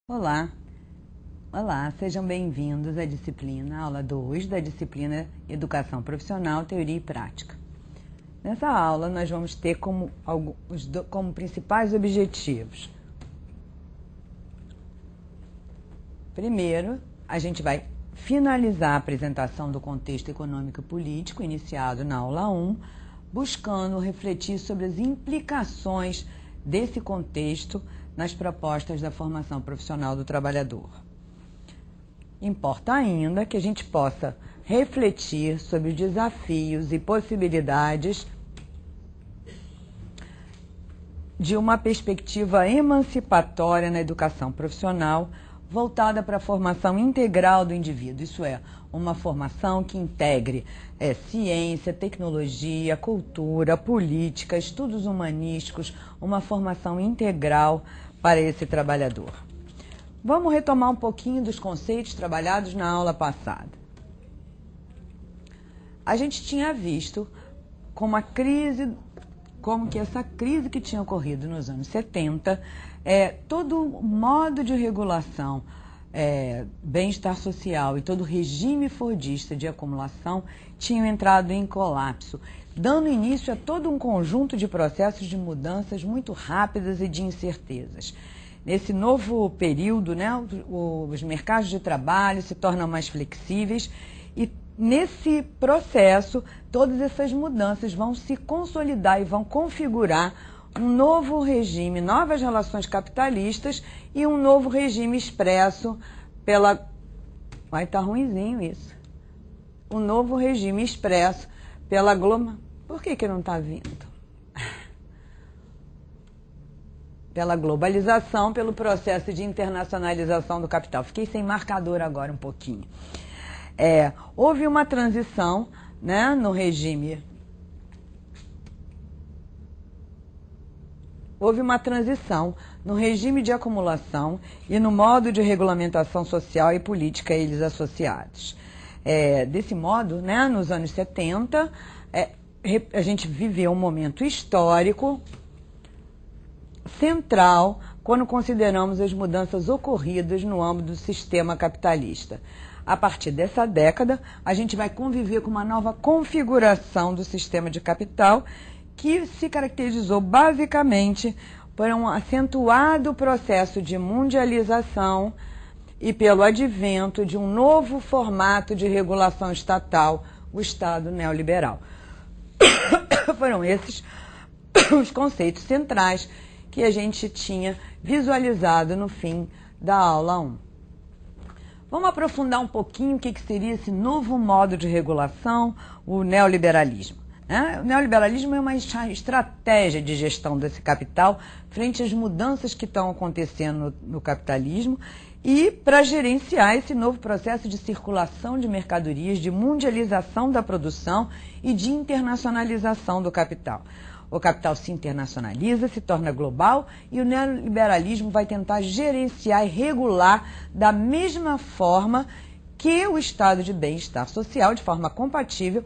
Olá, sejam bem-vindos à disciplina, aula 2 da disciplina Educação Profissional, Teoria e Prática. Nessa aula nós vamos ter como principais objetivos. Primeiro, a gente vai finalizar a apresentação do contexto econômico e político iniciado na aula 1, buscando refletir sobre as implicações desse contexto nas propostas da formação profissional do trabalhador. Importa ainda que a gente possa refletir sobre os desafios e possibilidades de uma perspectiva emancipatória na educação profissional voltada para a formação integral do indivíduo, isso é, uma formação que integre ciência, tecnologia, cultura, política, estudos humanísticos, uma formação integral para esse trabalhador. Vamos retomar um pouquinho dos conceitos trabalhados na aula passada. A gente tinha visto como que essa crise que tinha ocorrido nos anos 70, todo o modo de regulação, bem-estar social e todo o regime fordista de acumulação tinham entrado em colapso, dando início a todo um conjunto de processos de mudanças muito rápidas e de incertezas. Nesse novo período, os mercados de trabalho se tornam mais flexíveis e nesse processo todas essas mudanças vão se consolidar e vão configurar um novo regime, novas relações capitalistas e um novo regime expresso pela... Vai estar ruinzinho isso. Um novo regime expresso pela Por que não está vindo? Pela globalização, pelo processo de internacionalização do capital. Fiquei sem marcador agora um pouquinho. Houve uma transição, no regime... Houve uma transição no regime de acumulação e no modo de regulamentação social e política a eles associados. Desse modo, nos anos 70, a gente viveu um momento histórico central quando consideramos as mudanças ocorridas no âmbito do sistema capitalista. A partir dessa década, a gente vai conviver com uma nova configuração do sistema de capital que se caracterizou basicamente por um acentuado processo de mundialização e pelo advento de um novo formato de regulação estatal, o Estado neoliberal. Foram esses os conceitos centrais que a gente tinha visualizado no fim da aula 1. Vamos aprofundar um pouquinho o que seria esse novo modo de regulação, o neoliberalismo. O neoliberalismo é uma estratégia de gestão desse capital frente às mudanças que estão acontecendo no capitalismo e para gerenciar esse novo processo de circulação de mercadorias, de mundialização da produção e de internacionalização do capital. O capital se internacionaliza, se torna global e o neoliberalismo vai tentar gerenciar e regular da mesma forma que o estado de bem-estar social, de forma compatível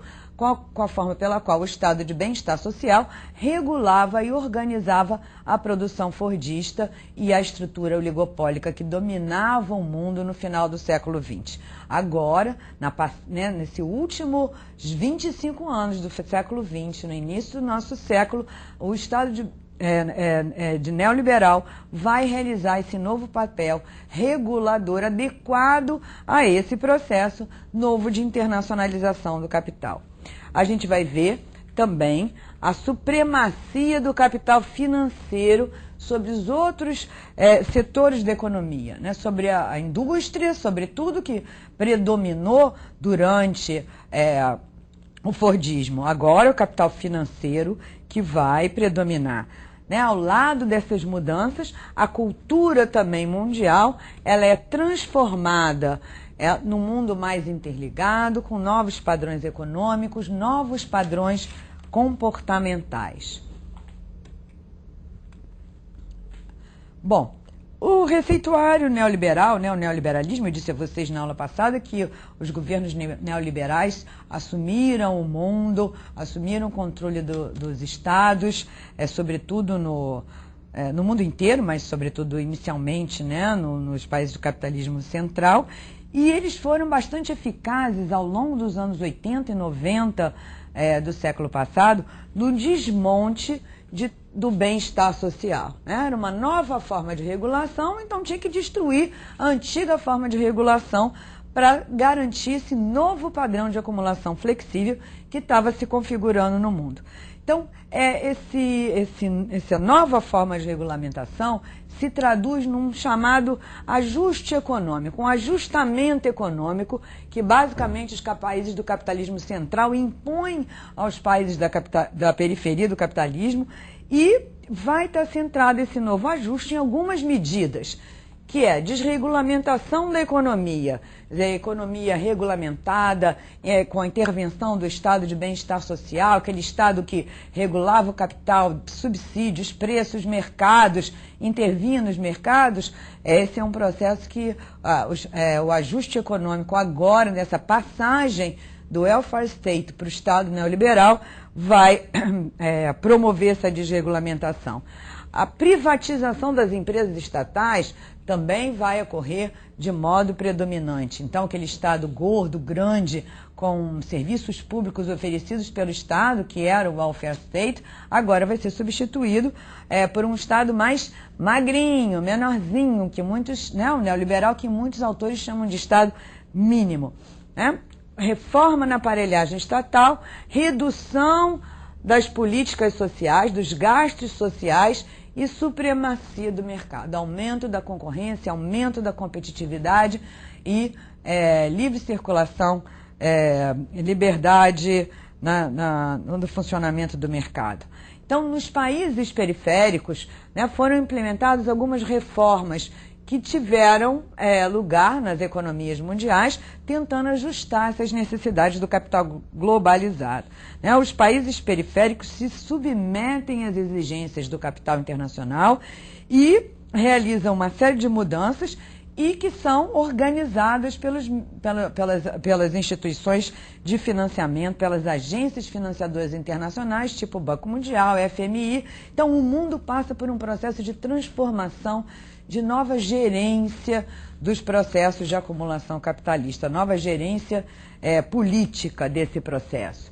com a forma pela qual o estado de bem-estar social regulava e organizava a produção fordista e a estrutura oligopólica que dominava o mundo no final do século XX. Agora, nesses últimos 25 anos do século XX, no início do nosso século, o estado de neoliberal vai realizar esse novo papel regulador adequado a esse processo novo de internacionalização do capital. A gente vai ver também a supremacia do capital financeiro sobre os outros setores da economia, sobre a indústria, sobre tudo que predominou durante o Fordismo. Agora o capital financeiro que vai predominar. Ao lado dessas mudanças, a cultura também mundial ela é transformada num mundo mais interligado, com novos padrões econômicos, novos padrões comportamentais. Bom, o receituário neoliberal, o neoliberalismo, eu disse a vocês na aula passada que os governos neoliberais assumiram o mundo, assumiram o controle dos estados, sobretudo no mundo inteiro, mas sobretudo inicialmente, né, nos países do capitalismo central, e eles foram bastante eficazes ao longo dos anos 80 e 90 do século passado no desmonte do bem-estar social. Era uma nova forma de regulação, então tinha que destruir a antiga forma de regulação para garantir esse novo padrão de acumulação flexível que estava se configurando no mundo. Então, essa nova forma de regulamentação se traduz num chamado ajuste econômico, um ajustamento econômico que basicamente os países do capitalismo central impõem aos países da periferia do capitalismo, e vai estar centrado esse novo ajuste em algumas medidas, que é desregulamentação da economia, a economia regulamentada, com a intervenção do Estado de bem-estar social, aquele Estado que regulava o capital, subsídios, preços, mercados, intervinha nos mercados. Esse é um processo que o ajuste econômico agora, nessa passagem do welfare state para o Estado neoliberal, vai promover essa desregulamentação. A privatização das empresas estatais também vai ocorrer de modo predominante. Então, aquele Estado gordo, grande, com serviços públicos oferecidos pelo Estado, que era o welfare state, agora vai ser substituído por um Estado mais magrinho, menorzinho, que muitos, né, o neoliberal que muitos autores chamam de Estado mínimo, né? Reforma na aparelhagem estatal, redução das políticas sociais, dos gastos sociais e supremacia do mercado, aumento da concorrência, aumento da competitividade e livre circulação, liberdade no funcionamento do mercado. Então, nos países periféricos, né, foram implementadas algumas reformas que tiveram lugar nas economias mundiais, tentando ajustar essas necessidades do capital globalizado. Né? Os países periféricos se submetem às exigências do capital internacional e realizam uma série de mudanças e que são organizadas pelas instituições de financiamento, pelas agências financiadoras internacionais, tipo o Banco Mundial, FMI. Então, o mundo passa por um processo de transformação, de nova gerência dos processos de acumulação capitalista, nova gerência política desse processo.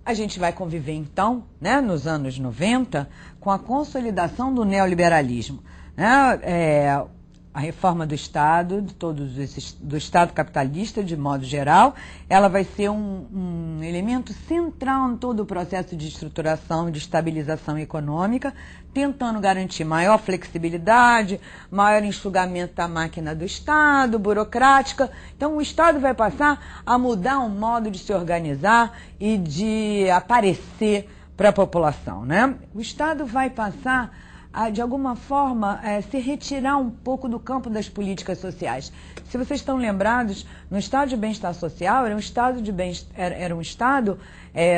A gente vai conviver, então, né, nos anos 90, com a consolidação do neoliberalismo, né, a reforma do Estado, do Estado capitalista, de modo geral, ela vai ser um elemento central em todo o processo de estruturação e de estabilização econômica, tentando garantir maior flexibilidade, maior enxugamento da máquina do Estado, burocrática. Então, o Estado vai passar a mudar o modo de se organizar e de aparecer para a população, né? O Estado vai passar de alguma forma, se retirar um pouco do campo das políticas sociais. Se vocês estão lembrados, no Estado de bem-estar social, era um Estado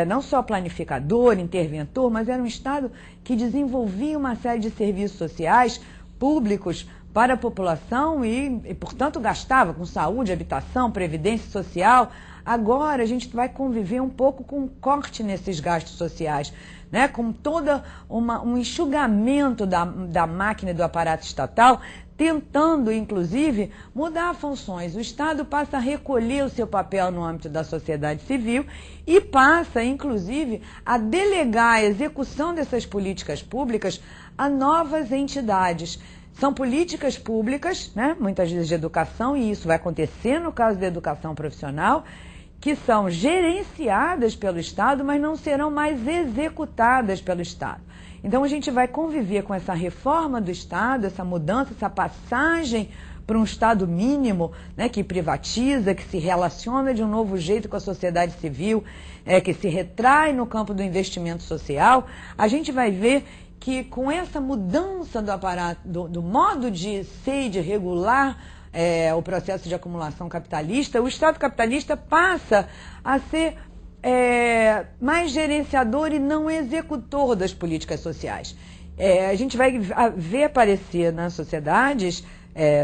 não só planificador, interventor, mas era um Estado que desenvolvia uma série de serviços sociais públicos para a população e, portanto, gastava com saúde, habitação, previdência social. Agora, a gente vai conviver um pouco com um corte nesses gastos sociais, né, com todo um enxugamento da máquina e do aparato estatal, tentando, inclusive, mudar funções. O Estado passa a recolher o seu papel no âmbito da sociedade civil e passa, inclusive, a delegar a execução dessas políticas públicas a novas entidades. São políticas públicas, né, muitas vezes de educação, e isso vai acontecer no caso da educação profissional, que são gerenciadas pelo Estado, mas não serão mais executadas pelo Estado. Então, a gente vai conviver com essa reforma do Estado, essa mudança, essa passagem para um Estado mínimo, né, que privatiza, que se relaciona de um novo jeito com a sociedade civil, que se retrai no campo do investimento social. A gente vai ver que com essa mudança do aparato, do modo de ser e de regular o processo de acumulação capitalista, o Estado capitalista passa a ser mais gerenciador e não executor das políticas sociais. A gente vai ver aparecer nas sociedades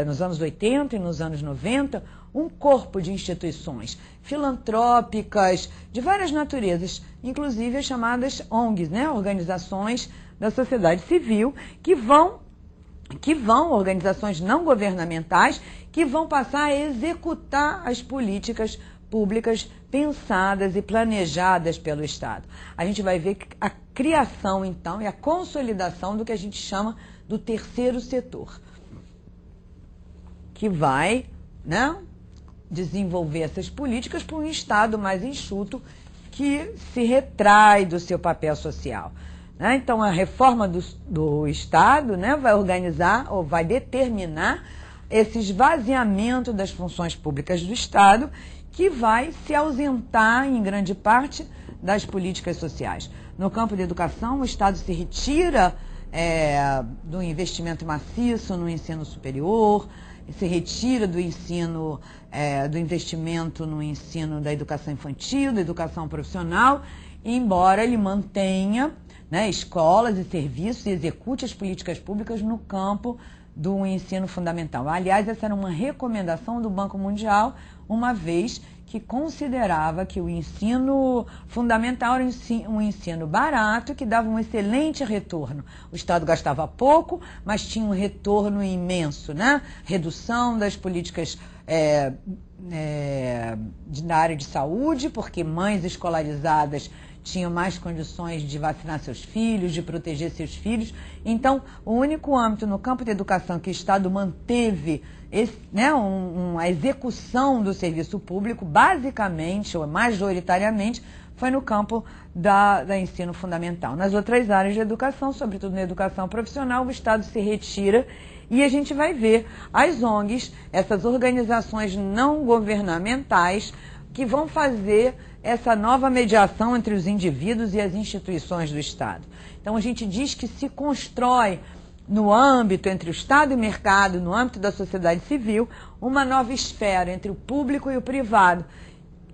nos anos 80 e nos anos 90, um corpo de instituições filantrópicas de várias naturezas, inclusive as chamadas ONGs, né, organizações da sociedade civil, que vão, organizações não governamentais, que vão passar a executar as políticas públicas pensadas e planejadas pelo Estado. A gente vai ver a criação, então, e a consolidação do que a gente chama do terceiro setor, que vai, né, desenvolver essas políticas para um Estado mais enxuto que se retrai do seu papel social. Né? Então, a reforma do Estado, né, vai organizar ou vai determinar esse esvaziamento das funções públicas do Estado, que vai se ausentar, em grande parte, das políticas sociais. No campo da educação, o Estado se retira do investimento maciço no ensino superior, se retira do ensino, do investimento no ensino da educação infantil, da educação profissional, embora ele mantenha, né, escolas e serviços e execute as políticas públicas no campo do ensino fundamental. Aliás, essa era uma recomendação do Banco Mundial, uma vez que considerava que o ensino fundamental era um ensino barato, que dava um excelente retorno. O Estado gastava pouco, mas tinha um retorno imenso, né? Redução das políticas na área de saúde, porque mães escolarizadas tinham mais condições de vacinar seus filhos, de proteger seus filhos. Então, o único âmbito no campo da educação que o Estado manteve a execução do serviço público, basicamente ou majoritariamente, foi no campo da ensino fundamental. Nas outras áreas de educação, sobretudo na educação profissional, o Estado se retira e a gente vai ver as ONGs, essas organizações não governamentais, que vão fazer essa nova mediação entre os indivíduos e as instituições do Estado. Então, a gente diz que se constrói no âmbito entre o Estado e o mercado, no âmbito da sociedade civil, uma nova esfera entre o público e o privado,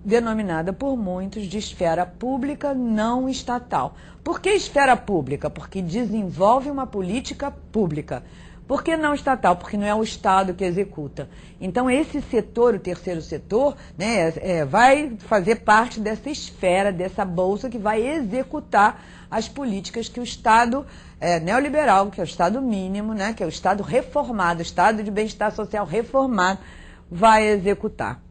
denominada por muitos de esfera pública não estatal. Por que esfera pública? Porque desenvolve uma política pública. Por que não estatal? Porque não é o Estado que executa. Então, esse setor, o terceiro setor, né, vai fazer parte dessa esfera, dessa bolsa que vai executar as políticas que o Estado neoliberal, que é o Estado mínimo, né, que é o Estado reformado, o Estado de bem-estar social reformado, vai executar.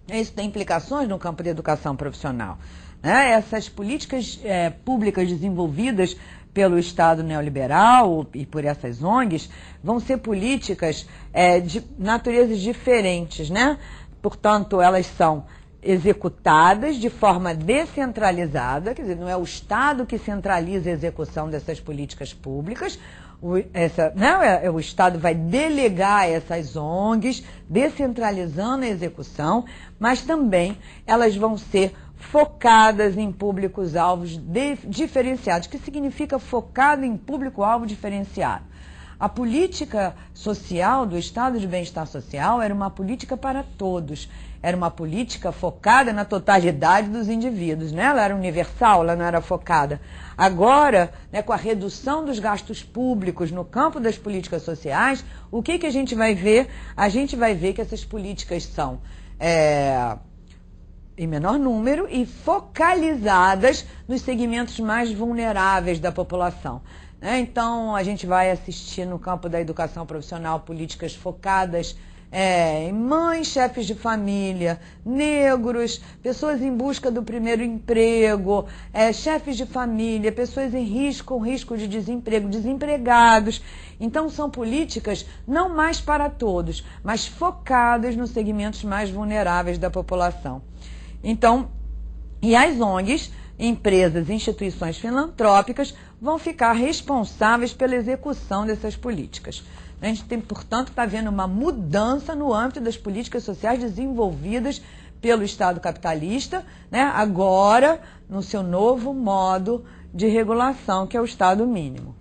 Isso tem implicações no campo da educação profissional. Né? Essas políticas públicas desenvolvidas pelo Estado neoliberal e por essas ONGs vão ser políticas de naturezas diferentes, né? Portanto, elas são executadas de forma descentralizada, quer dizer, não é o Estado que centraliza a execução dessas políticas públicas, o Estado vai delegar essas ONGs, descentralizando a execução, mas também elas vão ser focadas em públicos-alvos diferenciados. O que significa focado em público-alvo diferenciado? A política social do Estado de bem-estar social era uma política para todos. Era uma política focada na totalidade dos indivíduos, né? Ela era universal, ela não era focada. Agora, né, com a redução dos gastos públicos no campo das políticas sociais, o que a gente vai ver? A gente vai ver que essas políticas são em menor número e focalizadas nos segmentos mais vulneráveis da população. Então, a gente vai assistir no campo da educação profissional políticas focadas em mães, chefes de família, negros, pessoas em busca do primeiro emprego, chefes de família, pessoas em risco, com risco de desemprego, desempregados. Então, são políticas não mais para todos, mas focadas nos segmentos mais vulneráveis da população. Então, e as ONGs, empresas, instituições filantrópicas, vão ficar responsáveis pela execução dessas políticas. A gente tem, portanto, está vendo uma mudança no âmbito das políticas sociais desenvolvidas pelo Estado capitalista, né, agora no seu novo modo de regulação, que é o Estado mínimo.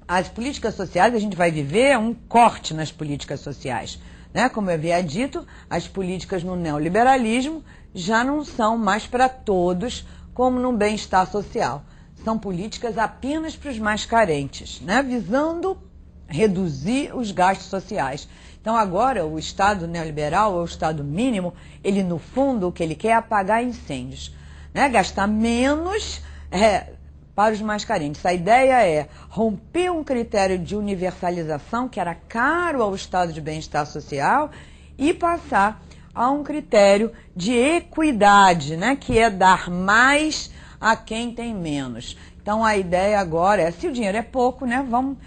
As políticas sociais, a gente vai viver um corte nas políticas sociais. Né? Como eu havia dito, as políticas no neoliberalismo já não são mais para todos, como no bem-estar social. São políticas apenas para os mais carentes, né? Visando reduzir os gastos sociais. Então agora o Estado neoliberal, ou o Estado mínimo, ele no fundo o que ele quer é apagar incêndios, né? Gastar menos para os mais carentes. A ideia é romper um critério de universalização que era caro ao estado de bem-estar social e passar a um critério de equidade, né? Que é dar mais a quem tem menos. Então a ideia agora é, se o dinheiro é pouco, né, vamos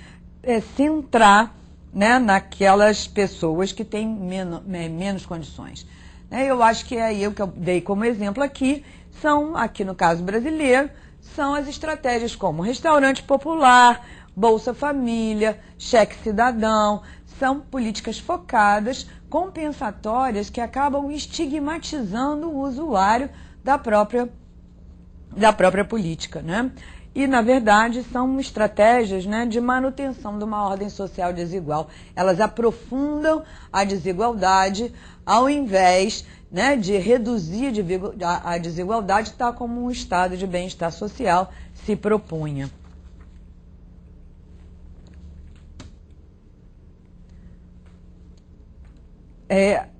centrar, né, naquelas pessoas que têm menos condições. Eu acho que é aí o que eu dei como exemplo aqui, são, aqui no caso brasileiro, são as estratégias como restaurante popular, Bolsa Família, cheque cidadão, são políticas focadas, compensatórias, que acabam estigmatizando o usuário da própria política, né? E, na verdade, são estratégias, né, de manutenção de uma ordem social desigual. Elas aprofundam a desigualdade ao invés, né, de reduzir a desigualdade, tal como um estado de bem-estar social se propunha.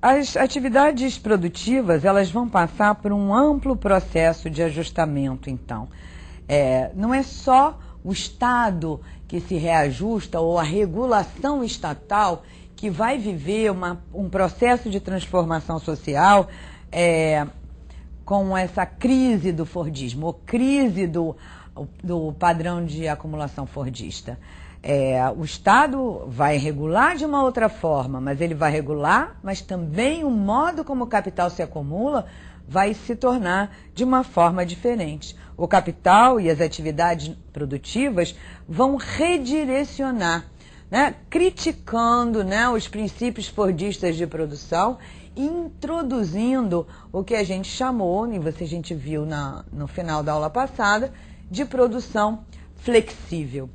As atividades produtivas, elas vão passar por um amplo processo de ajustamento, então. Não é só o Estado que se reajusta ou a regulação estatal que vai viver um processo de transformação social com essa crise do Fordismo, ou crise do padrão de acumulação fordista. O Estado vai regular de uma outra forma, mas ele vai regular, mas também o modo como o capital se acumula vai se tornar de uma forma diferente. O capital e as atividades produtivas vão redirecionar, né, criticando, né, os princípios fordistas de produção, introduzindo o que a gente chamou, e a gente viu no final da aula passada, de produção flexível.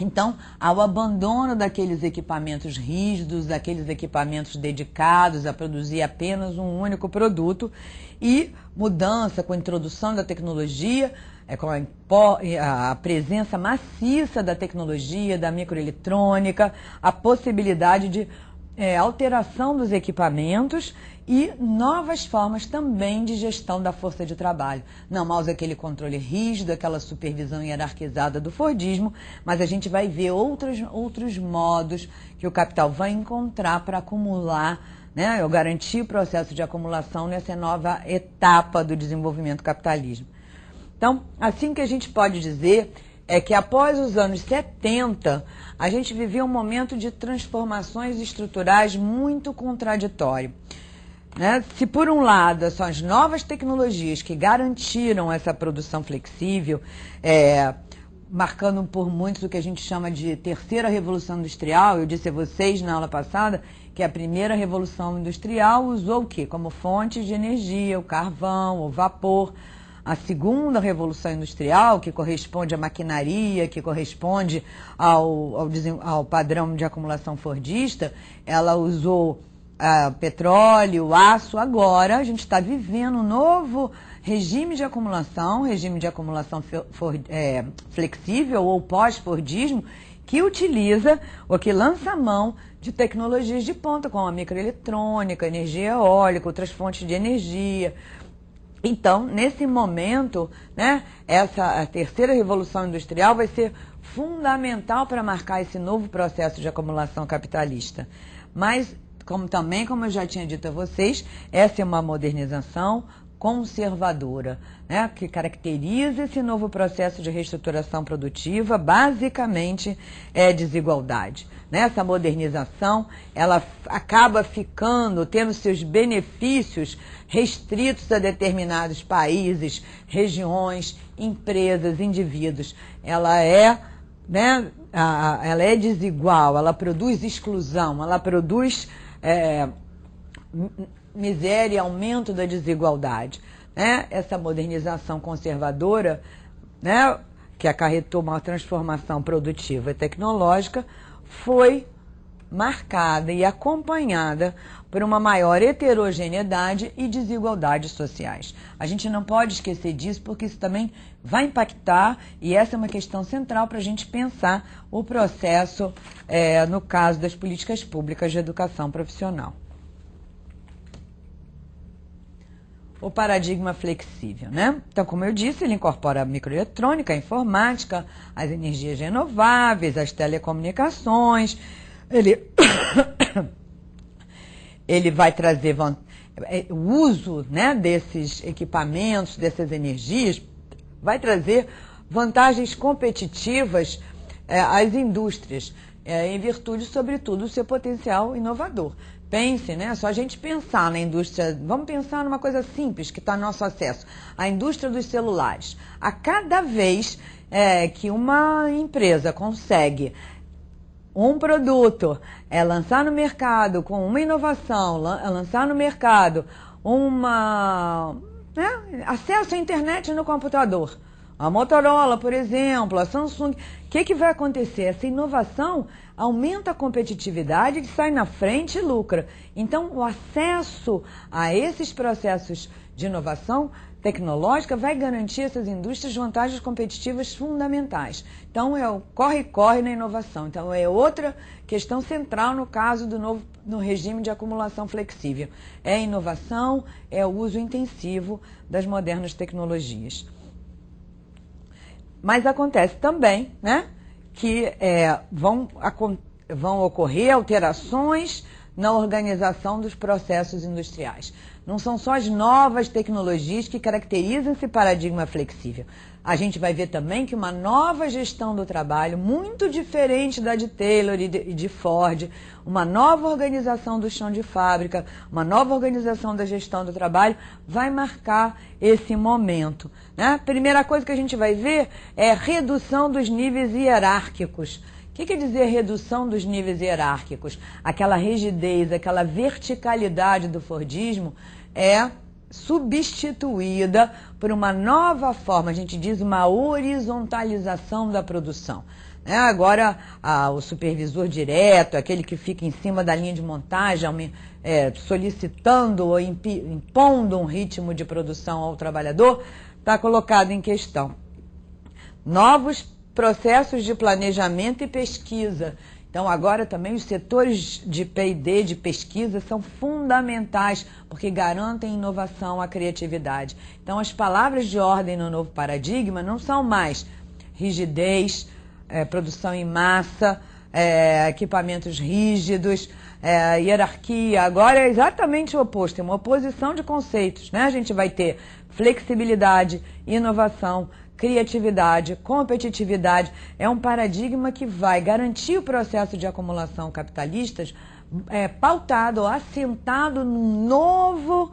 Então, ao abandono daqueles equipamentos rígidos, daqueles equipamentos dedicados a produzir apenas um único produto, e mudança com a introdução da tecnologia, com a presença maciça da tecnologia, da microeletrônica, a possibilidade de alteração dos equipamentos e novas formas também de gestão da força de trabalho. Não mais aquele controle rígido, aquela supervisão hierarquizada do Fordismo, mas a gente vai ver outros modos que o capital vai encontrar para acumular, né, ou garantir o processo de acumulação nessa nova etapa do desenvolvimento capitalismo. Então, assim que a gente pode dizer é que após os anos 70, a gente viveu um momento de transformações estruturais muito contraditório. Né? Se por um lado são as novas tecnologias que garantiram essa produção flexível, marcando por muitos o que a gente chama de terceira revolução industrial, eu disse a vocês na aula passada que a primeira revolução industrial usou o quê? Como fonte de energia, o carvão, o vapor. A segunda revolução industrial, que corresponde à maquinaria, que corresponde ao padrão de acumulação fordista, ela usou petróleo, aço. Agora a gente está vivendo um novo regime de acumulação flexível ou pós-fordismo, que utiliza ou que lança a mão de tecnologias de ponta, como a microeletrônica, energia eólica, outras fontes de energia. Então, nesse momento, né, a terceira revolução industrial vai ser fundamental para marcar esse novo processo de acumulação capitalista. Mas, como eu já tinha dito a vocês, essa é uma modernização conservadora, né, que caracteriza esse novo processo de reestruturação produtiva, basicamente é desigualdade. Essa modernização, ela acaba tendo seus benefícios restritos a determinados países, regiões, empresas, indivíduos. Ela é desigual, ela produz exclusão, ela produz miséria e aumento da desigualdade. Essa modernização conservadora, né, que acarretou uma transformação produtiva e tecnológica, foi marcada e acompanhada por uma maior heterogeneidade e desigualdades sociais. A gente não pode esquecer disso, porque isso também vai impactar, e essa é uma questão central para a gente pensar o processo, no caso das políticas públicas de educação profissional. O paradigma flexível, né? Então, como eu disse, ele incorpora a microeletrônica, a informática, as energias renováveis, as telecomunicações. Ele vai trazer o uso, né, desses equipamentos, dessas energias, vai trazer vantagens competitivas às indústrias, em virtude, sobretudo, do seu potencial inovador. Pense, né? Só a gente pensar na indústria, vamos pensar numa coisa simples que está ao nosso acesso, a indústria dos celulares. A cada vez que uma empresa consegue um produto, lançar no mercado com uma inovação, lançar no mercado acesso à internet no computador, a Motorola, por exemplo, a Samsung, o que vai acontecer? Essa inovação aumenta a competitividade, ele sai na frente e lucra. Então, o acesso a esses processos de inovação tecnológica vai garantir a essas indústrias vantagens competitivas fundamentais. Então, é o corre-corre na inovação. Então, é outra questão central no caso no regime de acumulação flexível. É a inovação, é o uso intensivo das modernas tecnologias. Mas acontece também, né, que vão ocorrer alterações na organização dos processos industriais. Não são só as novas tecnologias que caracterizam esse paradigma flexível. A gente vai ver também que uma nova gestão do trabalho, muito diferente da de Taylor e de Ford, uma nova organização do chão de fábrica, uma nova organização da gestão do trabalho, vai marcar esse momento, né? Primeira coisa que a gente vai ver é redução dos níveis hierárquicos. O que quer dizer redução dos níveis hierárquicos? Aquela rigidez, aquela verticalidade do Fordismo é substituída por uma nova forma, a gente diz uma horizontalização da produção. Agora, o supervisor direto, aquele que fica em cima da linha de montagem, solicitando ou impondo um ritmo de produção ao trabalhador, está colocado em questão. Novos processos de planejamento e pesquisa. Então, agora também os setores de P&D, de pesquisa, são fundamentais, porque garantem inovação, a criatividade. Então, as palavras de ordem no novo paradigma não são mais rigidez, produção em massa, equipamentos rígidos, hierarquia. Agora é exatamente o oposto, é uma oposição de conceitos, né? A gente vai ter flexibilidade, inovação, criatividade, competitividade. É um paradigma que vai garantir o processo de acumulação capitalista pautado ou assentado num novo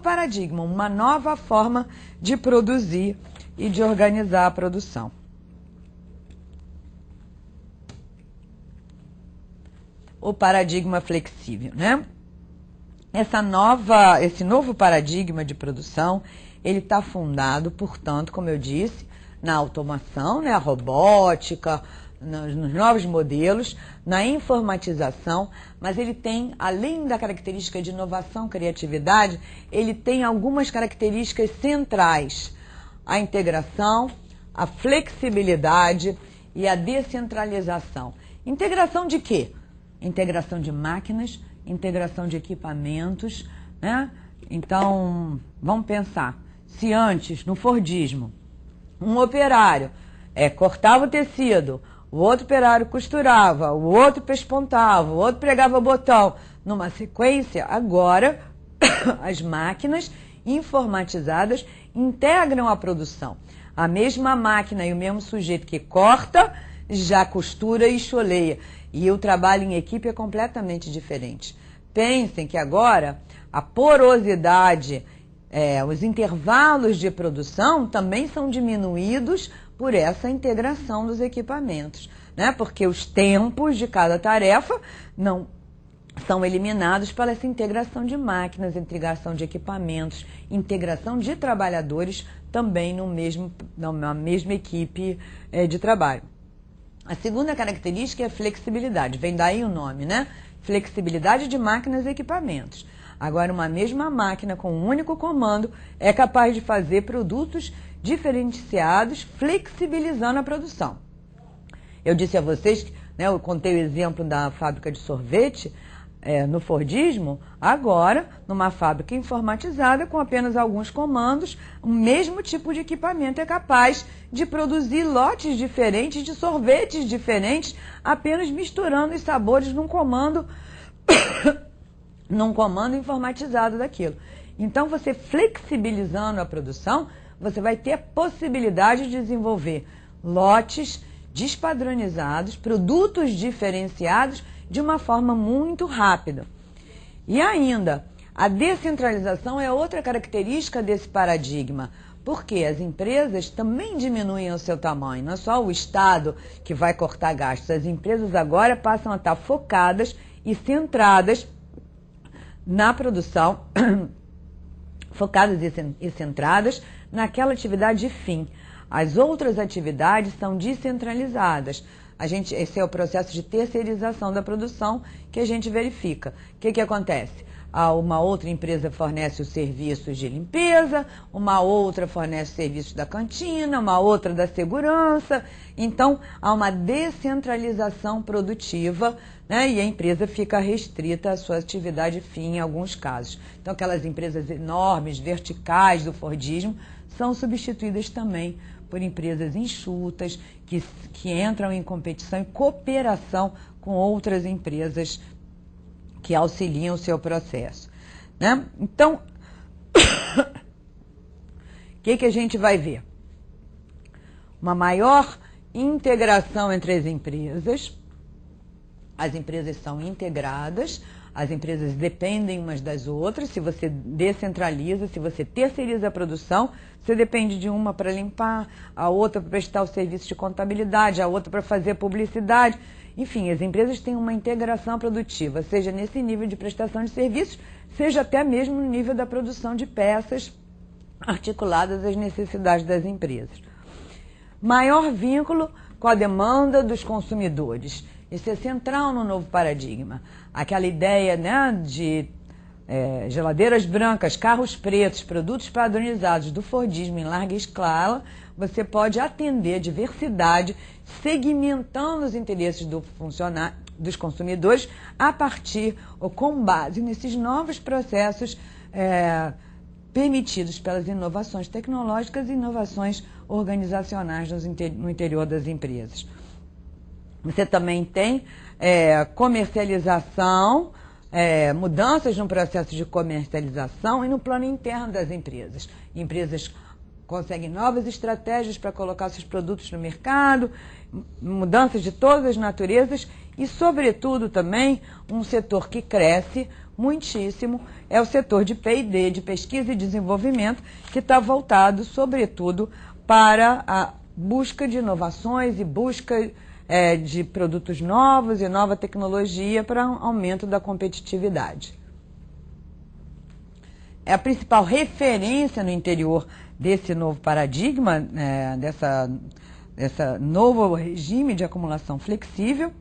paradigma, uma nova forma de produzir e de organizar a produção. O paradigma flexível, né? Esse novo paradigma de produção, ele está fundado, portanto, como eu disse, na automação, né, a robótica, nos novos modelos, na informatização, mas ele tem, além da característica de inovação, criatividade, ele tem algumas características centrais: a integração, a flexibilidade e a descentralização. Integração de quê? Integração de máquinas, integração de equipamentos, né? Então, vamos pensar. Se antes, no Fordismo, um operário cortava o tecido, o outro operário costurava, o outro pespontava, o outro pregava botão, numa sequência, agora as máquinas informatizadas integram a produção. A mesma máquina e o mesmo sujeito que corta, já costura e choleia. E o trabalho em equipe é completamente diferente. Pensem que agora a porosidade, os intervalos de produção também são diminuídos por essa integração dos equipamentos, né? Porque os tempos de cada tarefa não são eliminados pela essa integração de máquinas, integração de equipamentos, integração de trabalhadores também numa mesma equipe de trabalho. A segunda característica é a flexibilidade, vem daí o nome, né? Flexibilidade de máquinas e equipamentos. Agora, uma mesma máquina com um único comando é capaz de fazer produtos diferenciados, flexibilizando a produção. Eu disse a vocês, né, eu contei o exemplo da fábrica de sorvete, no Fordismo. Agora, numa fábrica informatizada, com apenas alguns comandos, o mesmo tipo de equipamento é capaz de produzir lotes diferentes de sorvetes diferentes, apenas misturando os sabores num comando, num comando informatizado daquilo. Então, você flexibilizando a produção, você vai ter a possibilidade de desenvolver lotes despadronizados, produtos diferenciados, de uma forma muito rápida. E ainda, a descentralização é outra característica desse paradigma, porque as empresas também diminuem o seu tamanho, não é só o Estado que vai cortar gastos, as empresas agora passam a estar focadas e centradas na produção, focadas e centradas naquela atividade fim. As outras atividades são descentralizadas. Esse é o processo de terceirização da produção que a gente verifica. O que acontece? Uma outra empresa fornece os serviços de limpeza, uma outra fornece os serviços da cantina, uma outra da segurança. Então, há uma descentralização produtiva, né? E a empresa fica restrita à sua atividade fim em alguns casos. Então, aquelas empresas enormes, verticais do Fordismo, são substituídas também por empresas enxutas, que entram em competição e cooperação com outras empresas que auxiliam o seu processo, né? Então, o que a gente vai ver? Uma maior integração entre as empresas são integradas, as empresas dependem umas das outras. Se você descentraliza, se você terceiriza a produção, você depende de uma para limpar, a outra para prestar o serviço de contabilidade, a outra para fazer publicidade. Enfim, as empresas têm uma integração produtiva, seja nesse nível de prestação de serviços, seja até mesmo no nível da produção de peças articuladas às necessidades das empresas. Maior vínculo com a demanda dos consumidores. Isso é central no novo paradigma. Aquela ideia, né, de geladeiras brancas, carros pretos, produtos padronizados do Fordismo em larga escala, você pode atender a diversidade, segmentando os interesses dos consumidores a partir ou com base nesses novos processos permitidos pelas inovações tecnológicas e inovações organizacionais no interior das empresas. Você também tem comercialização, mudanças no processo de comercialização e no plano interno das empresas. Empresas conseguem novas estratégias para colocar seus produtos no mercado, mudanças de todas as naturezas e, sobretudo, também um setor que cresce muitíssimo, é o setor de P&D, de pesquisa e desenvolvimento, que está voltado, sobretudo, para a busca de inovações e busca de produtos novos e nova tecnologia para um aumento da competitividade. É a principal referência no interior desse novo paradigma, dessa novo regime de acumulação flexível,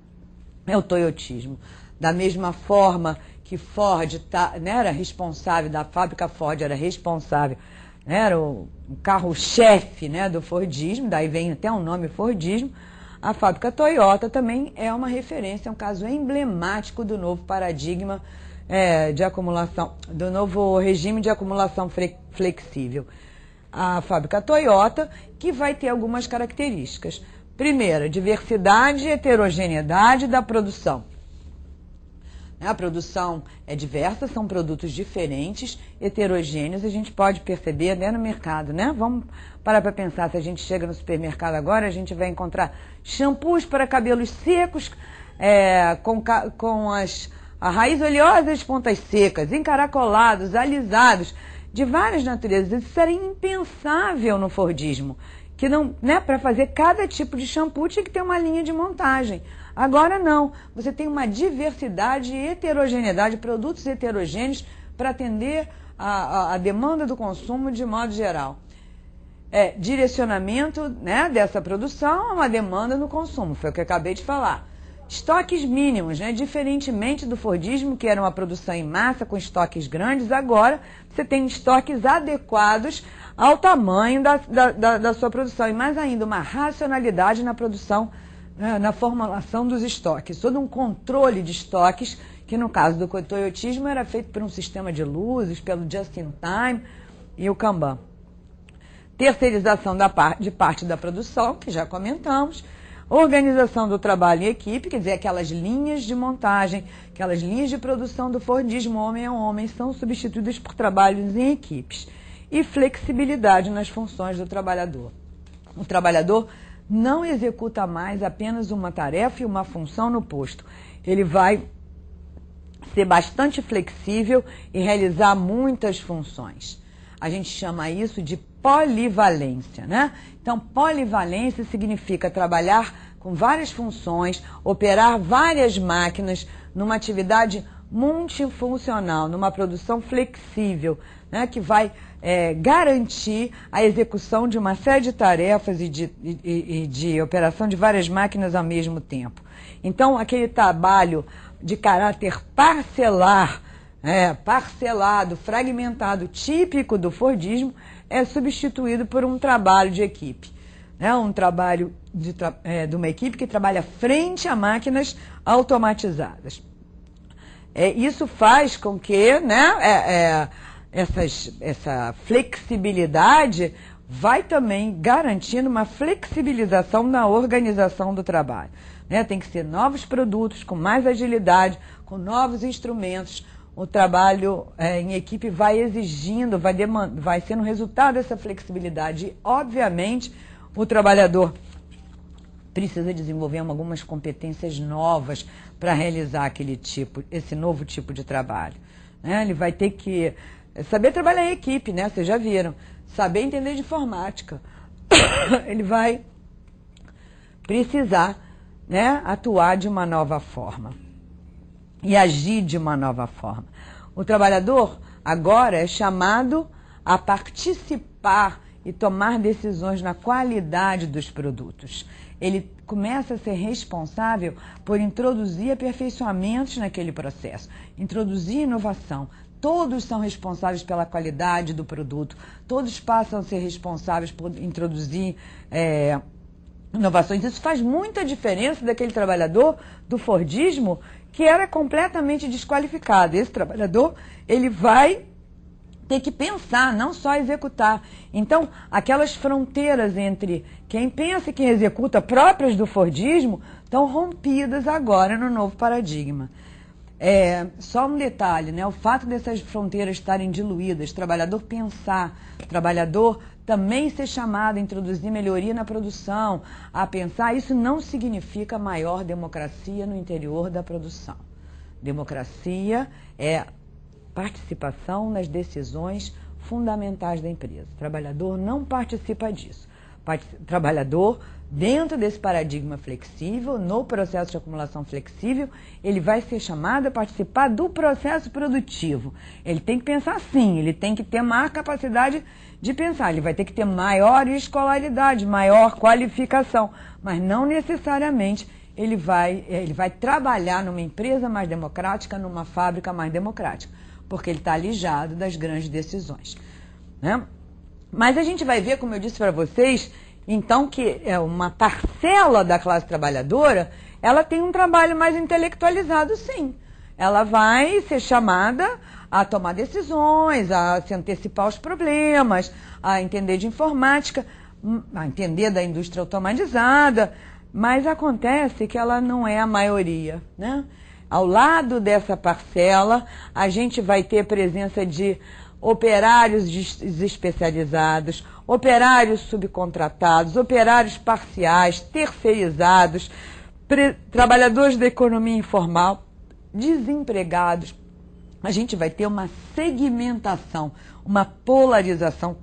é o toyotismo. Da mesma forma que Ford era responsável, da fábrica Ford era responsável, era o carro-chefe, né, do Fordismo, daí vem até o nome Fordismo. A fábrica Toyota também é uma referência, é um caso emblemático do novo paradigma de acumulação, do novo regime de acumulação flexível. A fábrica Toyota, que vai ter algumas características. Primeiro, diversidade e heterogeneidade da produção. A produção é diversa, são produtos diferentes, heterogêneos, a gente pode perceber no mercado, né? Vamos parar para pensar, se a gente chega no supermercado agora, a gente vai encontrar shampoos para cabelos secos, com a raiz oleosa e as pontas secas, encaracolados, alisados, de várias naturezas. Isso era impensável no Fordismo, que não, né, para fazer cada tipo de shampoo tinha que ter uma linha de montagem. Agora não, você tem uma diversidade e heterogeneidade, produtos heterogêneos para atender a demanda do consumo de modo geral. direcionamento, né, dessa produção a uma demanda no consumo, foi o que eu acabei de falar. Estoques mínimos, né, diferentemente do Fordismo, que era uma produção em massa com estoques grandes, agora você tem estoques adequados ao tamanho da sua produção e mais ainda uma racionalidade na produção, na formulação dos estoques, todo um controle de estoques que no caso do toyotismo era feito por um sistema de luzes, pelo just-in-time e o Kanban. Terceirização de parte da produção, que já comentamos. Organização do trabalho em equipe, quer dizer, aquelas linhas de montagem, aquelas linhas de produção do Fordismo homem a homem são substituídas por trabalhos em equipes. E flexibilidade nas funções do trabalhador. O trabalhador não executa mais apenas uma tarefa e uma função no posto. Ele vai ser bastante flexível e realizar muitas funções. A gente chama isso de polivalência, né? Então, polivalência significa trabalhar com várias funções, operar várias máquinas numa atividade multifuncional, numa produção flexível, né? Que vai garantir a execução de uma série de tarefas e de operação de várias máquinas ao mesmo tempo. Então, aquele trabalho de caráter parcelado, fragmentado, típico do Fordismo, é substituído por um trabalho de equipe. Um trabalho de uma equipe que trabalha frente a máquinas automatizadas. Isso faz com que, né, essa flexibilidade vai também garantindo uma flexibilização na organização do trabalho. Tem que ser novos produtos, com mais agilidade, com novos instrumentos. O trabalho em equipe vai exigindo, vai sendo resultado dessa flexibilidade. E, obviamente, o trabalhador precisa desenvolver algumas competências novas para realizar esse novo tipo de trabalho. Ele vai ter que saber trabalhar em equipe, né? Vocês já viram. Saber entender de informática. Ele vai precisar, né, atuar de uma nova forma e agir de uma nova forma. O trabalhador agora é chamado a participar e tomar decisões na qualidade dos produtos. Ele começa a ser responsável por introduzir aperfeiçoamentos naquele processo, introduzir inovação. Todos são responsáveis pela qualidade do produto, todos passam a ser responsáveis por introduzir inovações. Isso faz muita diferença daquele trabalhador do Fordismo que era completamente desqualificado. Esse trabalhador, ele vai ter que pensar, não só executar. Então, aquelas fronteiras entre quem pensa e quem executa próprias do Fordismo estão rompidas agora no novo paradigma. Só um detalhe, né? O fato dessas fronteiras estarem diluídas, trabalhador pensar, trabalhador também ser chamado a introduzir melhoria na produção, a pensar, isso não significa maior democracia no interior da produção. Democracia é participação nas decisões fundamentais da empresa. O trabalhador não participa disso. Trabalhador, dentro desse paradigma flexível, no processo de acumulação flexível, ele vai ser chamado a participar do processo produtivo. Ele tem que pensar assim, ele tem que ter maior capacidade de pensar, ele vai ter que ter maior escolaridade, maior qualificação, mas não necessariamente ele vai trabalhar numa empresa mais democrática, numa fábrica mais democrática, porque ele está alijado das grandes decisões, né? Mas a gente vai ver, como eu disse para vocês, então que uma parcela da classe trabalhadora, ela tem um trabalho mais intelectualizado, sim. Ela vai ser chamada a tomar decisões, a se antecipar aos problemas, a entender de informática, a entender da indústria automatizada, mas acontece que ela não é a maioria, né? Ao lado dessa parcela, a gente vai ter presença de operários especializados, operários subcontratados, operários parciais, terceirizados, trabalhadores da economia informal, desempregados. A gente vai ter uma segmentação, uma polarização,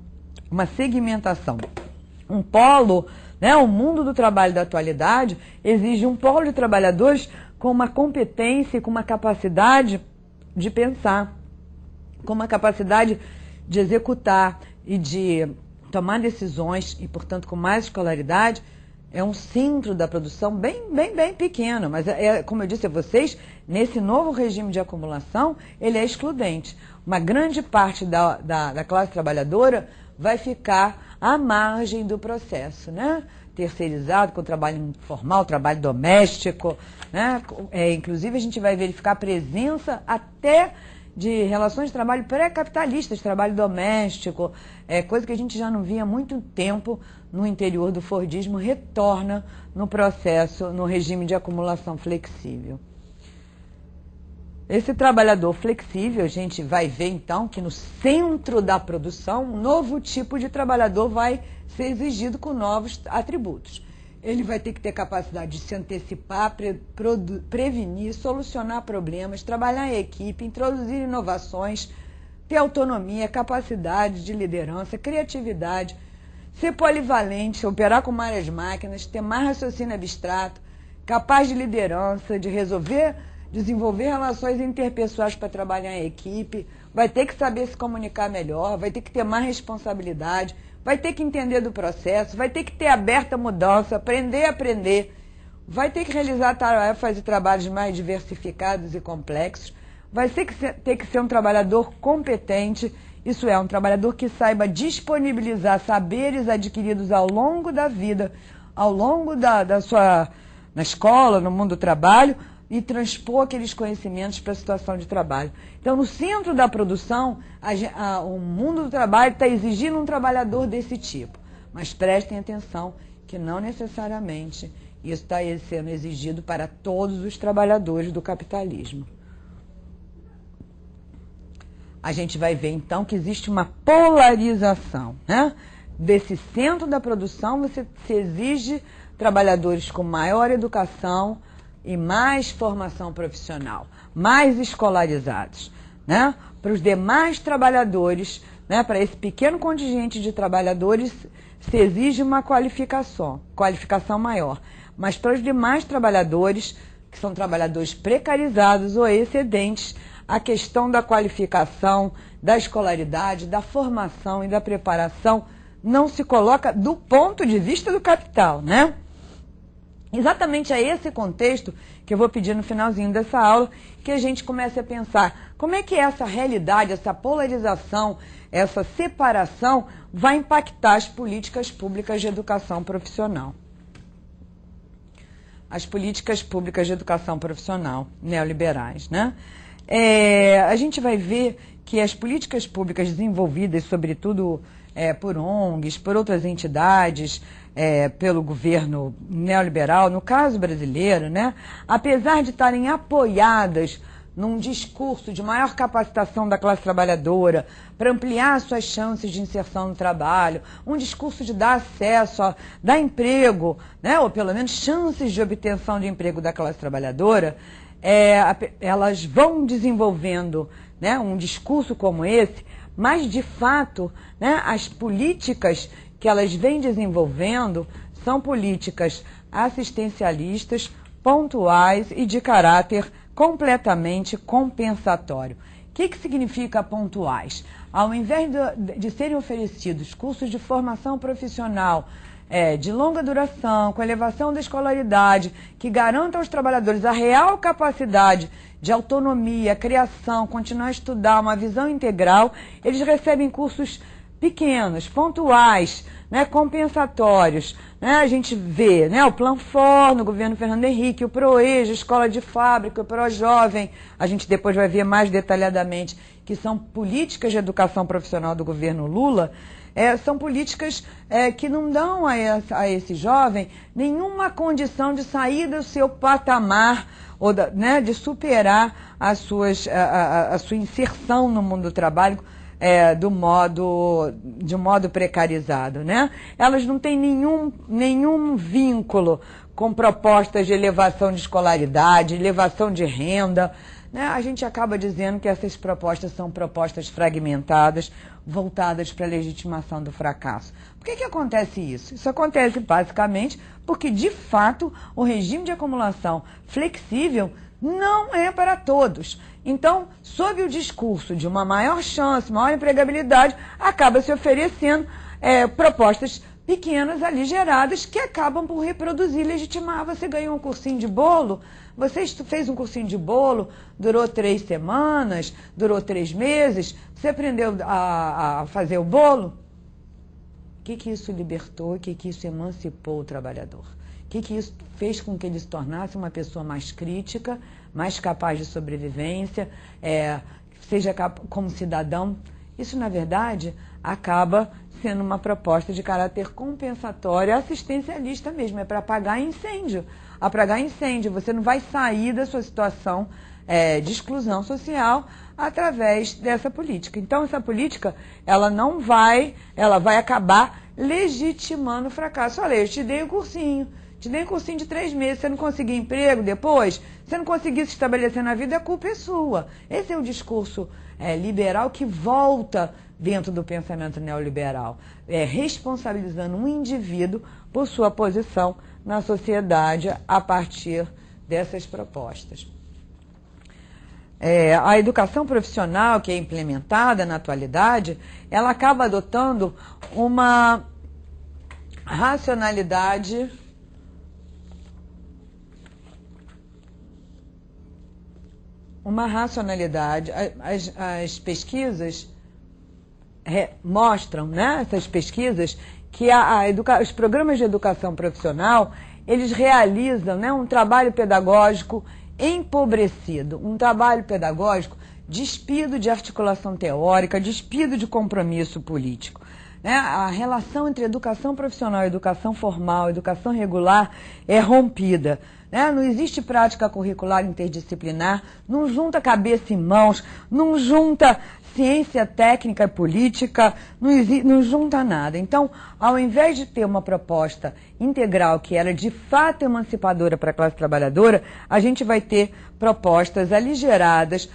uma segmentação. Um polo, né, o mundo do trabalho da atualidade exige um polo de trabalhadores com uma competência e com uma capacidade de pensar, com uma capacidade de executar e de tomar decisões e, portanto, com mais escolaridade, é um centro da produção bem pequeno, mas como eu disse a vocês, nesse novo regime de acumulação, ele é excludente. Uma grande parte da classe trabalhadora vai ficar à margem do processo, né? Terceirizado, com o trabalho informal, trabalho doméstico, né? Inclusive a gente vai verificar a presença até de relações de trabalho pré-capitalistas, trabalho doméstico, coisa que a gente já não via há muito tempo no interior do fordismo, retorna no processo, no regime de acumulação flexível. Esse trabalhador flexível, a gente vai ver então que no centro da produção, um novo tipo de trabalhador vai ser exigido com novos atributos. Ele vai ter que ter capacidade de se antecipar, prevenir, solucionar problemas, trabalhar em equipe, introduzir inovações, ter autonomia, capacidade de liderança, criatividade, ser polivalente, operar com várias máquinas, ter mais raciocínio abstrato, capaz de liderança, de desenvolver relações interpessoais para trabalhar em equipe, vai ter que saber se comunicar melhor, vai ter que ter mais responsabilidade, vai ter que entender do processo, vai ter que ter aberta a mudança, aprender a aprender, vai ter que realizar tarefas e trabalhos mais diversificados e complexos, vai ter que ser um trabalhador competente, isso é, um trabalhador que saiba disponibilizar saberes adquiridos ao longo da vida, ao longo na escola, no mundo do trabalho, e transpor aqueles conhecimentos para a situação de trabalho. Então, no centro da produção, o mundo do trabalho está exigindo um trabalhador desse tipo. Mas prestem atenção que não necessariamente isso está sendo exigido para todos os trabalhadores do capitalismo. A gente vai ver, então, que existe uma polarização, né? Desse centro da produção, se exige trabalhadores com maior educação e mais formação profissional, mais escolarizados, né? Para os demais trabalhadores, né? Para esse pequeno contingente de trabalhadores, se exige uma qualificação maior. Mas para os demais trabalhadores, que são trabalhadores precarizados ou excedentes, a questão da qualificação, da escolaridade, da formação e da preparação não se coloca do ponto de vista do capital, né? Exatamente é esse contexto que eu vou pedir no finalzinho dessa aula, que a gente comece a pensar como é que essa realidade, essa polarização, essa separação vai impactar as políticas públicas de educação profissional. As políticas públicas de educação profissional neoliberais, né? A gente vai ver que as políticas públicas desenvolvidas, sobretudo por ONGs, por outras entidades, pelo governo neoliberal, no caso brasileiro, né, apesar de estarem apoiadas num discurso de maior capacitação da classe trabalhadora, para ampliar suas chances de inserção no trabalho, um discurso de dar acesso, dar emprego, né, ou pelo menos chances de obtenção de emprego da classe trabalhadora, elas vão desenvolvendo, né, um discurso como esse, mas de fato, né, as políticas que elas vêm desenvolvendo são políticas assistencialistas, pontuais e de caráter completamente compensatório. O que significa pontuais? Ao invés de serem oferecidos cursos de formação profissional de longa duração, com elevação da escolaridade, que garantam aos trabalhadores a real capacidade de autonomia, criação, continuar a estudar, uma visão integral, eles recebem cursos pequenos, pontuais, né, compensatórios. Né, a gente vê, né, o Planfor no governo Fernando Henrique, o ProEja, Escola de Fábrica, o ProJovem, a gente depois vai ver mais detalhadamente, que são políticas de educação profissional do governo Lula, são políticas que não dão a esse jovem nenhuma condição de sair do seu patamar, ou né, de superar a sua inserção no mundo do trabalho, de um modo precarizado, né? Elas não têm nenhum vínculo com propostas de elevação de escolaridade, elevação de renda, né? A gente acaba dizendo que essas propostas são propostas fragmentadas, voltadas para a legitimação do fracasso. Por que acontece isso? Isso acontece basicamente porque, de fato, o regime de acumulação flexível não é para todos. Então, sob o discurso de uma maior chance, maior empregabilidade, acaba se oferecendo propostas pequenas, aligeradas, que acabam por reproduzir, legitimar. Você ganhou um cursinho de bolo, você fez um cursinho de bolo, durou 3 semanas, durou 3 meses, você aprendeu a fazer o bolo. O que isso libertou, o que isso emancipou o trabalhador? O que isso fez com que ele se tornasse uma pessoa mais crítica, mais capaz de sobrevivência, seja como cidadão? Isso, na verdade, acaba sendo uma proposta de caráter compensatório, assistencialista mesmo, é para apagar incêndio. Apagar incêndio, você não vai sair da sua situação de exclusão social através dessa política. Então, essa política, ela vai acabar legitimando o fracasso. Olha, eu te dei um cursinho de 3 meses, você não conseguiu emprego depois, você não conseguiu se estabelecer na vida, a culpa é sua. Esse é o discurso liberal que volta dentro do pensamento neoliberal, responsabilizando um indivíduo por sua posição na sociedade a partir dessas propostas. A educação profissional que é implementada na atualidade, ela acaba adotando uma racionalidade as pesquisas mostram, né, essas pesquisas, que os programas de educação profissional, eles realizam, né, um trabalho pedagógico empobrecido, um trabalho pedagógico despido de articulação teórica, despido de compromisso político. Né? A relação entre educação profissional, educação formal, educação regular é rompida. Né? Não existe prática curricular interdisciplinar, não junta cabeça e mãos, não junta ciência técnica e política, não junta nada. Então, ao invés de ter uma proposta integral que era de fato emancipadora para a classe trabalhadora, a gente vai ter propostas aligeradas,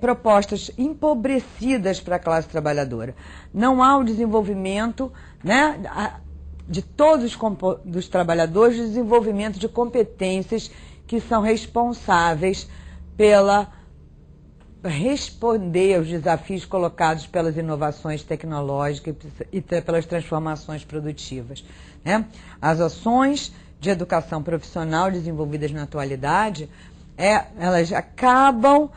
propostas empobrecidas para a classe trabalhadora. Não há o desenvolvimento, né, de todos os trabalhadores, o desenvolvimento de competências que são responsáveis pela responder aos desafios colocados pelas inovações tecnológicas e pelas transformações produtivas. Né? As ações de educação profissional desenvolvidas na atualidade, elas acabam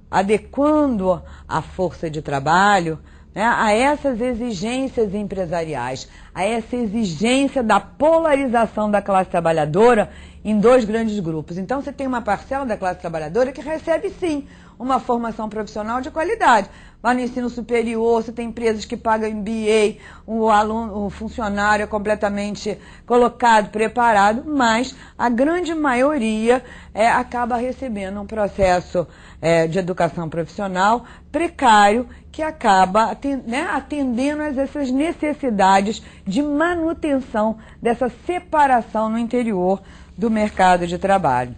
adequando a força de trabalho, né, a essas exigências empresariais, a essa exigência da polarização da classe trabalhadora em 2 grandes grupos. Então, você tem uma parcela da classe trabalhadora que recebe, sim, uma formação profissional de qualidade. Lá no ensino superior, você tem empresas que pagam MBA, o funcionário é completamente colocado, preparado, mas a grande maioria acaba recebendo um processo de educação profissional precário, que acaba atendendo a essas necessidades de manutenção dessa separação no interior do mercado de trabalho.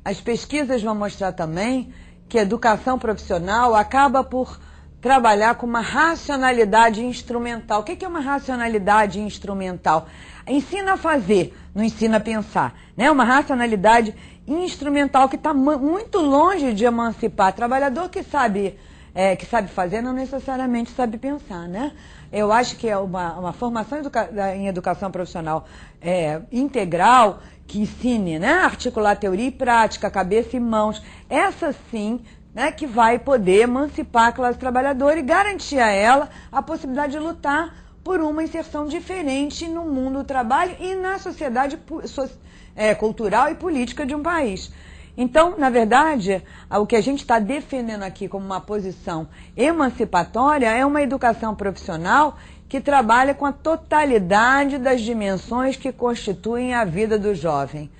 As pesquisas vão mostrar também que a educação profissional acaba por trabalhar com uma racionalidade instrumental. O que é uma racionalidade instrumental? Ensina a fazer, não ensina a pensar. Né? Uma racionalidade instrumental que está muito longe de emancipar. Trabalhador que sabe fazer não necessariamente sabe pensar. Né? Eu acho que é uma formação em educação profissional integral, que ensine, né, a articular teoria e prática, cabeça e mãos, essa sim, né, que vai poder emancipar a classe trabalhadora e garantir a ela a possibilidade de lutar por uma inserção diferente no mundo do trabalho e na sociedade cultural e política de um país. Então, na verdade, o que a gente está defendendo aqui como uma posição emancipatória é uma educação profissional que trabalha com a totalidade das dimensões que constituem a vida do jovem: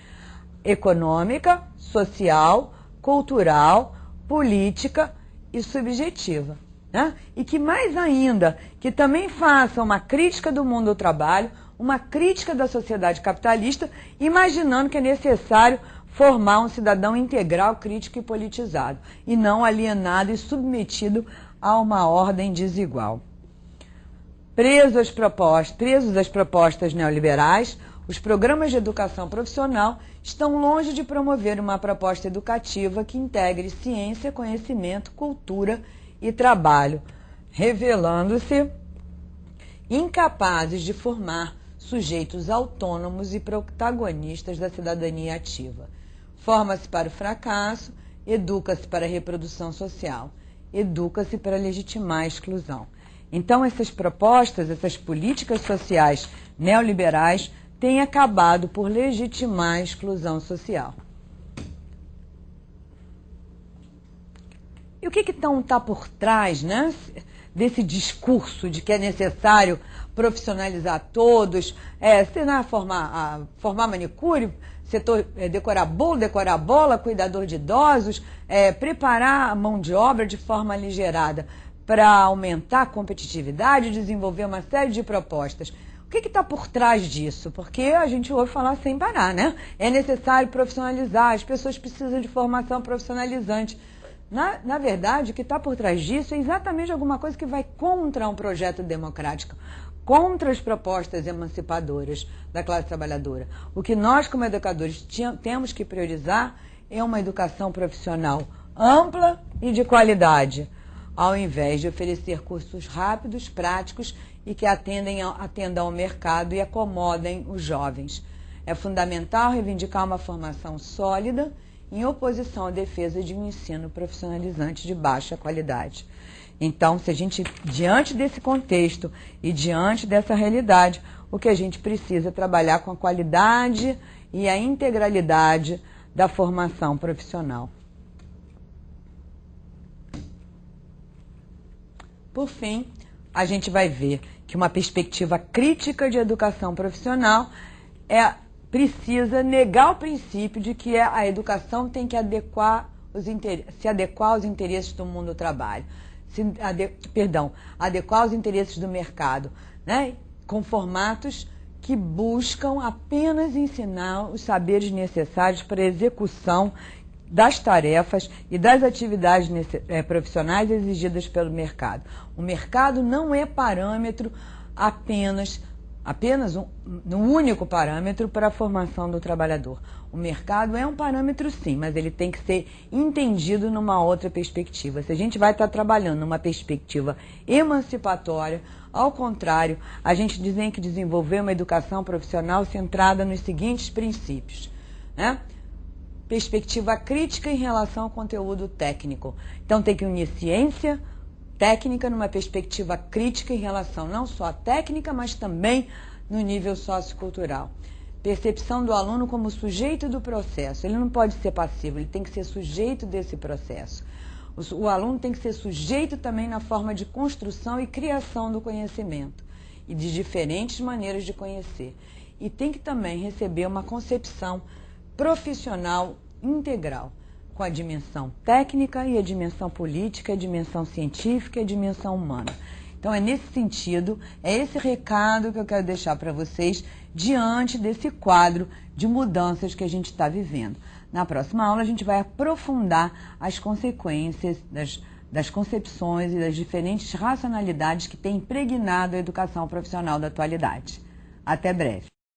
econômica, social, cultural, política e subjetiva. Né? E que mais ainda, que também faça uma crítica do mundo do trabalho, uma crítica da sociedade capitalista, imaginando que é necessário formar um cidadão integral, crítico e politizado, e não alienado e submetido a uma ordem desigual. Presos às propostas neoliberais, os programas de educação profissional estão longe de promover uma proposta educativa que integre ciência, conhecimento, cultura e trabalho. revelando-se incapazes de formar sujeitos autônomos e protagonistas da cidadania ativa. Forma-se para o fracasso, educa-se para a reprodução social, educa-se para legitimar a exclusão. Então, essas propostas, essas políticas sociais neoliberais têm acabado por legitimar a exclusão social. E o que está por trás, né, desse discurso de que é necessário profissionalizar todos, formar manicure, decorar bolo, decorar bola, cuidador de idosos, preparar a mão de obra de forma aligerada para aumentar a competitividade e desenvolver uma série de propostas? O que está por trás disso? Porque a gente ouve falar sem parar, né? É necessário profissionalizar, as pessoas precisam de formação profissionalizante. Na verdade, o que está por trás disso é exatamente alguma coisa que vai contra um projeto democrático, contra as propostas emancipadoras da classe trabalhadora. O que nós, como educadores, temos que priorizar é uma educação profissional ampla e de qualidade, ao invés de oferecer cursos rápidos, práticos e que atendam ao mercado e acomodem os jovens. É fundamental reivindicar uma formação sólida em oposição à defesa de um ensino profissionalizante de baixa qualidade. Então, se a gente, diante desse contexto e diante dessa realidade, o que a gente precisa é trabalhar com a qualidade e a integralidade da formação profissional. Por fim, a gente vai ver que uma perspectiva crítica de educação profissional precisa negar o princípio de que a educação tem que adequar aos interesses do mundo do trabalho, adequar aos interesses do mercado, né? Com formatos que buscam apenas ensinar os saberes necessários para a execução das tarefas e das atividades profissionais exigidas pelo mercado. O mercado não é parâmetro apenas um único parâmetro para a formação do trabalhador. O mercado é um parâmetro sim, mas ele tem que ser entendido numa outra perspectiva. Se a gente vai estar trabalhando numa perspectiva emancipatória, ao contrário, a gente tem que desenvolver uma educação profissional centrada nos seguintes princípios, né? Perspectiva crítica em relação ao conteúdo técnico. Então tem que unir ciência, técnica numa perspectiva crítica em relação não só à técnica, mas também no nível sociocultural. Percepção do aluno como sujeito do processo. Ele não pode ser passivo, ele tem que ser sujeito desse processo. O aluno tem que ser sujeito também na forma de construção e criação do conhecimento e de diferentes maneiras de conhecer. E tem que também receber uma concepção profissional integral, com a dimensão técnica e a dimensão política, a dimensão científica e a dimensão humana. Então, é nesse sentido, é esse recado que eu quero deixar para vocês diante desse quadro de mudanças que a gente está vivendo. Na próxima aula, a gente vai aprofundar as consequências das concepções e das diferentes racionalidades que têm impregnado a educação profissional da atualidade. Até breve.